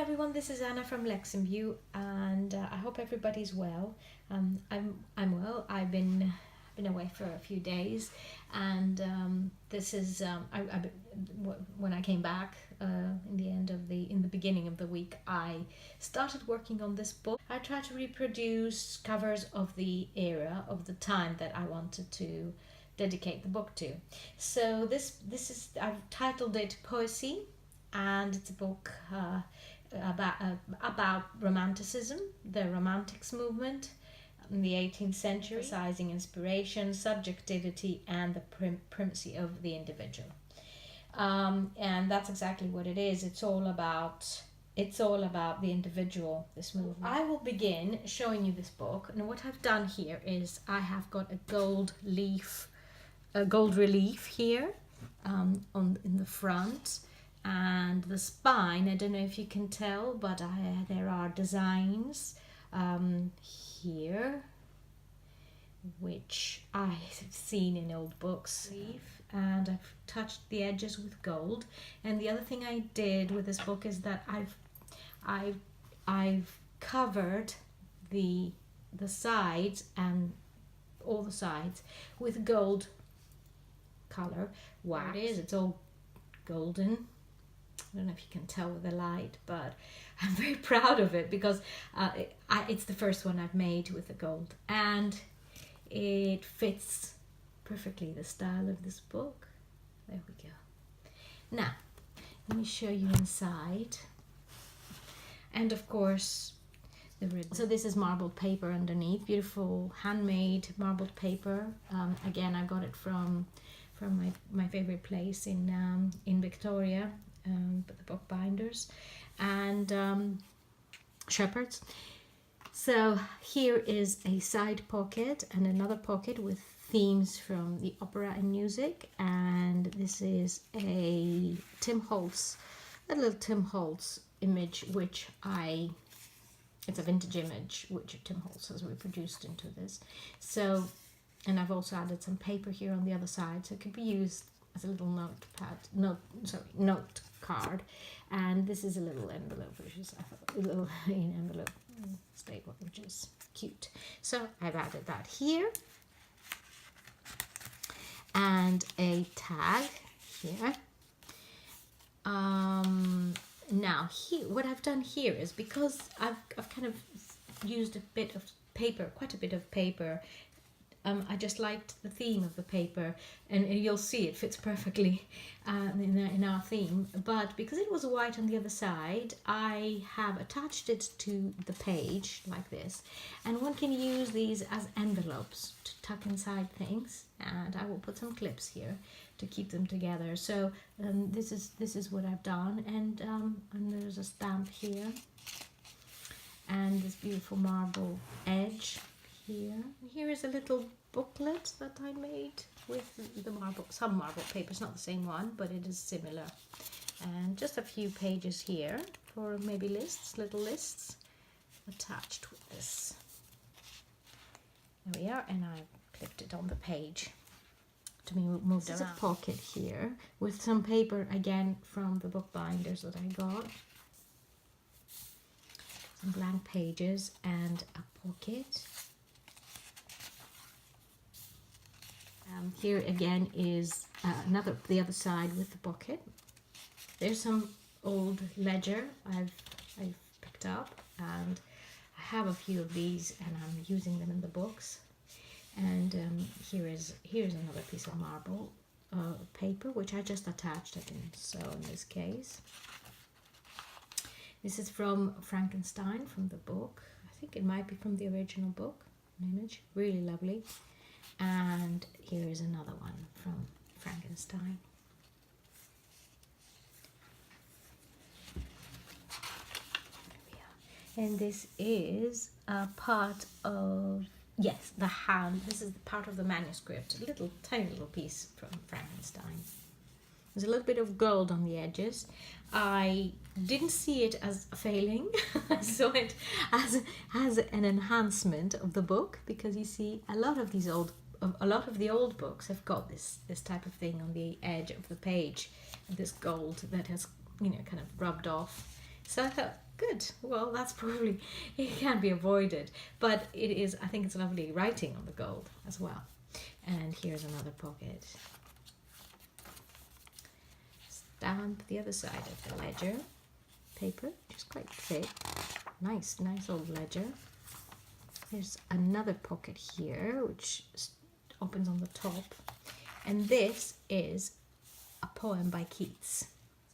everyone, this is Anna from Luxembourg, and I hope everybody's well. I'm well. I've been away for a few days, and this is when I came back in the beginning of the week. I started working on this book. I tried to reproduce covers of the era of the time that I wanted to dedicate the book to. So this is, I've titled it Poesy, and it's a book about Romanticism, the Romantics movement in the 18th century, emphasizing inspiration, subjectivity, and the primacy of the individual. And that's exactly what it is. It's all about the individual, this movement. I will begin showing you this book, and what I've done here is I have got a gold relief here in the front. And the spine, I don't know if you can tell, but there are designs here, which I've seen in old books. And I've touched the edges with gold. And the other thing I did with this book is that I've covered the sides and all the sides with gold color wax. It's all golden. I don't know if you can tell with the light, but I'm very proud of it because it's the first one I've made with the gold, and it fits perfectly the style of this book. There we go. Now, let me show you inside. And of course, the ribbon. So this is marbled paper underneath, beautiful handmade marbled paper. Again, I got it from my favorite place in Victoria. But the bookbinders and Shepherds. So here is a side pocket and another pocket with themes from the opera and music, and this is a little Tim Holtz image, which it's a vintage image which Tim Holtz has reproduced into this. So, and I've also added some paper here on the other side, so it could be used as a little note card. And this is a little envelope, which is a little envelope staple, which is cute. So I've added that here, and a tag here. Now here, what I've done here is, because I've kind of used quite a bit of paper. I just liked the theme of the paper, and you'll see it fits perfectly in our theme. But because it was white on the other side, I have attached it to the page like this. And one can use these as envelopes to tuck inside things. And I will put some clips here to keep them together. So this is what I've done. And there's a stamp here, and this beautiful marble edge here. Here is a little booklet that I made with some marble paper. It's not the same one, but it is similar. And just a few pages here for maybe little lists attached with this. There we are, and I clipped it on the page to be moved around. There's a pocket here with some paper again from the bookbinders that I got. Some blank pages and a pocket. Here again is the other side with the pocket. There's some old ledger I've picked up, and I have a few of these, and I'm using them in the books. And here's another piece of marble paper, which I just attached. I didn't sew in this case. This is from Frankenstein, from the book. I think it might be from the original book. An image, really lovely. And here is another one from Frankenstein. There we are. And this is a part of, yes, the hand. This is part of the manuscript. A tiny little piece from Frankenstein. There's a little bit of gold on the edges. I didn't see it as a failing. I saw it as an enhancement of the book, because you see a lot of the old books have got this type of thing on the edge of the page, this gold that has kind of rubbed off. So I thought, good. Well, that's probably, it can't be avoided. But it is, I think it's lovely writing on the gold as well. And here's another pocket. Stamp the other side of the ledger paper, which is quite thick. Nice old ledger. There's another pocket here, which opens on the top. And this is a poem by Keats.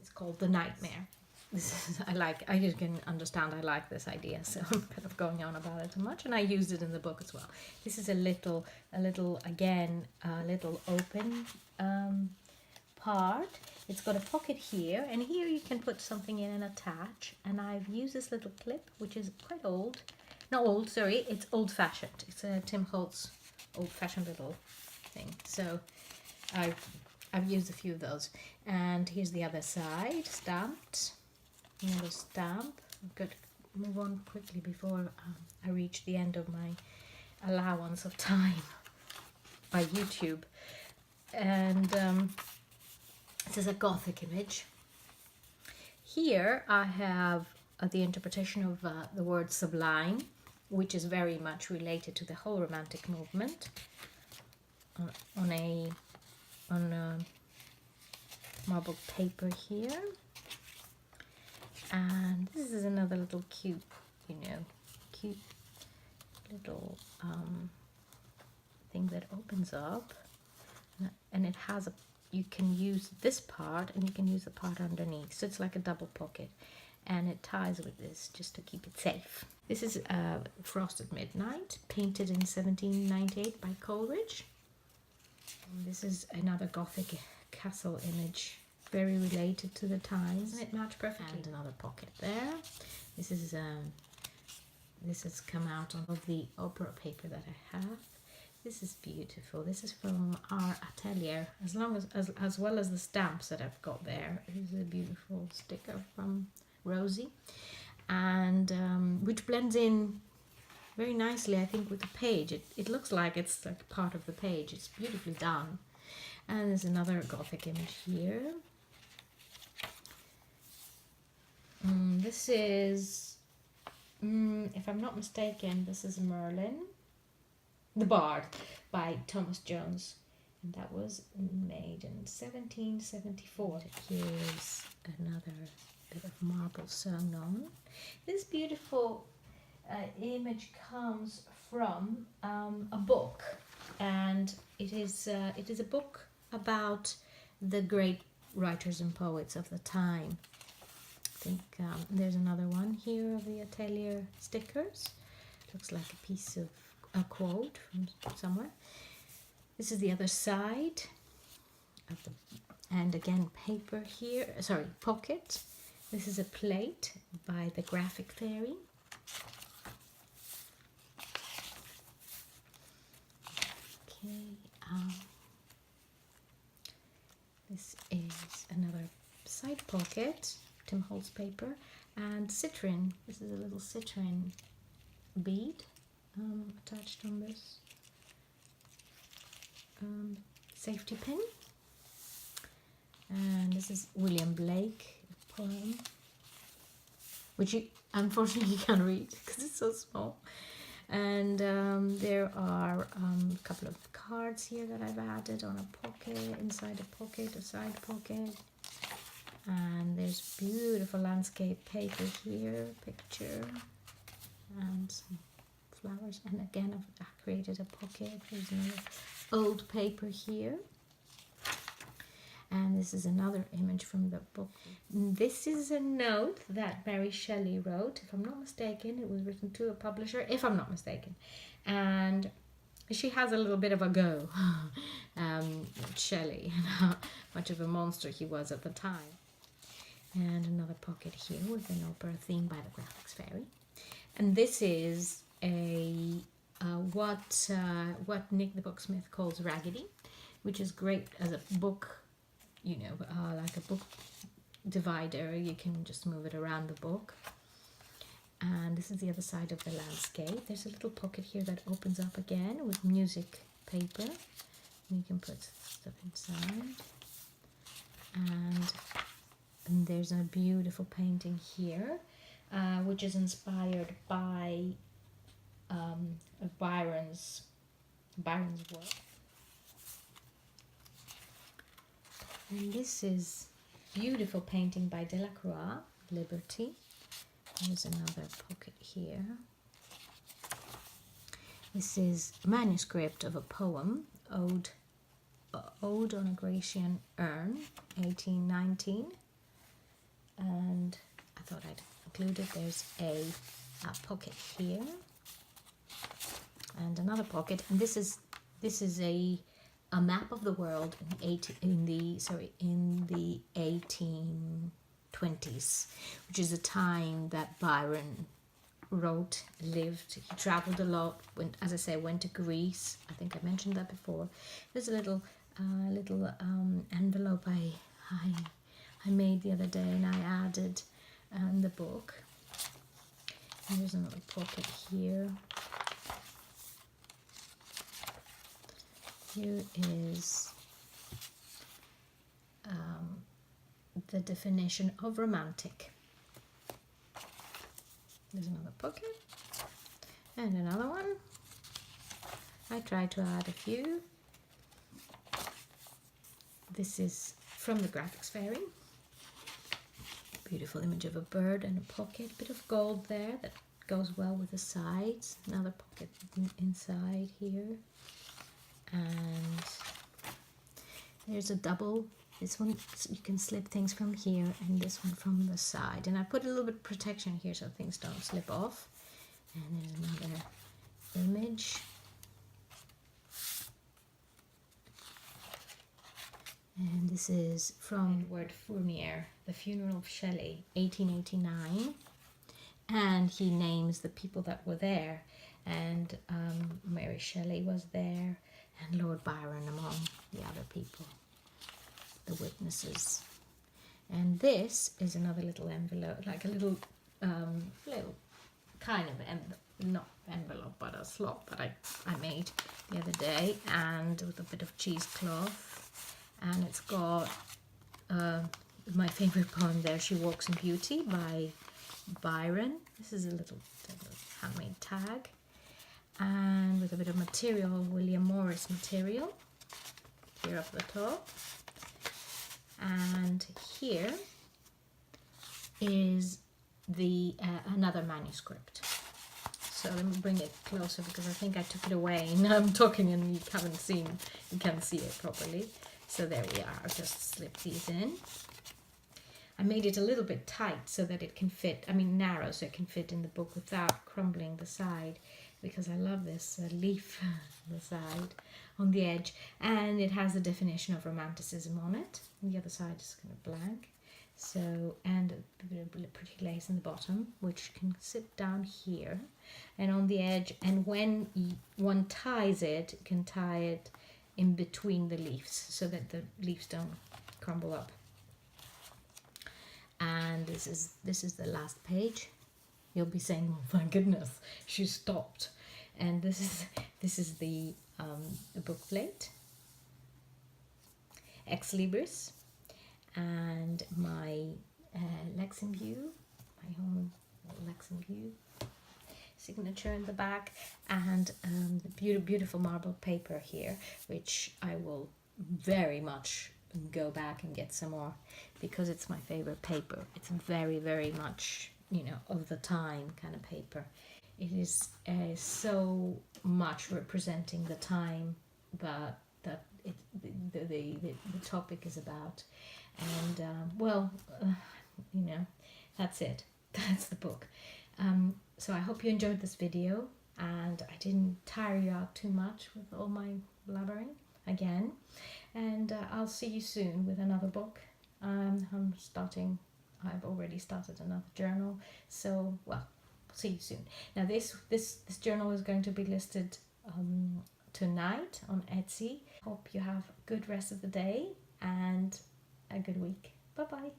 It's called The Nightmare. This is, I just can understand I like this idea, so I'm kind of going on about it too much, and I used it in the book as well. This is a little open part. It's got a pocket here, and here you can put something in and attach, and I've used this little clip, which is quite old. Not old, sorry, it's old-fashioned. It's a Tim Holtz old-fashioned little thing. So I've used a few of those. And here's the other side, stamped. Another stamp. I've got to move on quickly before I reach the end of my allowance of time by YouTube. And this is a Gothic image. Here I have the interpretation of the word sublime, which is very much related to the whole Romantic movement, on marble paper here. And this is another little cute little thing that opens up, and it has you can use this part and you can use the part underneath, so it's like a double pocket, and it ties with this just to keep it safe. This is Frost at Midnight, painted in 1798 by Coleridge. And this is another Gothic castle image, very related to the times. Doesn't it match perfectly? And another pocket there. This has come out of the opera paper that I have. This is beautiful. This is from our atelier, as well as the stamps that I've got there. This is a beautiful sticker from Rosie, and which blends in very nicely, I think, with the page. It looks like it's like part of the page. It's beautifully done. And there's another Gothic image here. This is, if I'm not mistaken, this is Merlin, the Bard, by Thomas Jones, and that was made in 1774. Here's another bit of marble sewn on. This beautiful image comes from a book, and it is a book about the great writers and poets of the time. I think there's another one here of the atelier stickers. Looks like a piece of a quote from somewhere. This is the other side of the, and again paper here, sorry, pocket. This is a plate by the Graphic Fairy. Okay, this is another side pocket, Tim Holtz paper, and citrine. This is a little citrine bead attached on this safety pin. And this is William Blake poem, which unfortunately you can't read because it's so small. And there are a couple of cards here that I've added on a pocket, inside a pocket, a side pocket. And there's beautiful landscape paper here, picture, and some flowers. And again, I've created a pocket. There's another old paper here. And this is another image from the book. This is a note that Mary Shelley wrote, if I'm not mistaken. It was written to a publisher, if I'm not mistaken. And she has a little bit of a go at Shelley, and how much of a monster he was at the time. And another pocket here with an opera theme by the Graphics Fairy. And this is what Nick the Booksmith calls raggedy, which is great as a book, like a book divider. You can just move it around the book. And this is the other side of the landscape. There's a little pocket here that opens up again with music paper. You can put stuff inside. And there's a beautiful painting here which is inspired by Byron's work. And this is beautiful painting by Delacroix, Liberty. There's another pocket here. This is a manuscript of a poem, Ode on a Grecian Urn, 1819. And I thought I'd include it. There's a pocket here and another pocket. And this is a map of the world in the 1820s, which is a time that Byron lived. He traveled a lot. As I say, went to Greece. I think I mentioned that before. There's a little envelope I made the other day, and I added the book. And there's another pocket here. Here is the definition of romantic. There's another pocket and another one. I tried to add a few. This is from the Graphics Fairy. Beautiful image of a bird and a pocket. Bit of gold there that goes well with the sides. Another pocket inside here. And there's a double. This one, you can slip things from here, and this one from the side. And I put a little bit of protection here so things don't slip off. And there's another image. And this is from Edward Fournier, The Funeral of Shelley, 1889. And he names the people that were there. And Mary Shelley was there, and Lord Byron among the other people, the witnesses. And this is another little envelope, like a little kind of not envelope, but a slot that I made the other day, and with a bit of cheesecloth. And it's got my favorite poem there, She Walks in Beauty by Byron. This is a little handmade tag, and with a bit of material, William Morris material here up the top. And here is the another manuscript. So let me bring it closer because I think I took it away. Now I'm talking and you can't see it properly. So there we are. I'll just slip these in. I made it a little bit tight so that it can fit, narrow so it can fit in the book without crumbling the side, because I love this leaf on the side, on the edge. And it has the definition of romanticism on it. And the other side is kind of blank. So, and a bit of pretty lace in the bottom, which can sit down here and on the edge. And when one ties it, you can tie it in between the leaves so that the leaves don't crumble up. And this is the last page. You'll be saying, "Oh my goodness, she stopped." And this is the book plate, Ex Libris, and my Luxembourg, my home Luxembourg signature in the back, and the beautiful marble paper here, which I will very much go back and get some more because it's my favorite paper. It's very, very much, of the time kind of paper. It is so much representing the time that the topic is about. And that's it. That's the book. So I hope you enjoyed this video, and I didn't tire you out too much with all my blabbering again. And I'll see you soon with another book. I've already started another journal. So, see you soon. Now this journal is going to be listed tonight on Etsy. Hope you have a good rest of the day and a good week. Bye bye.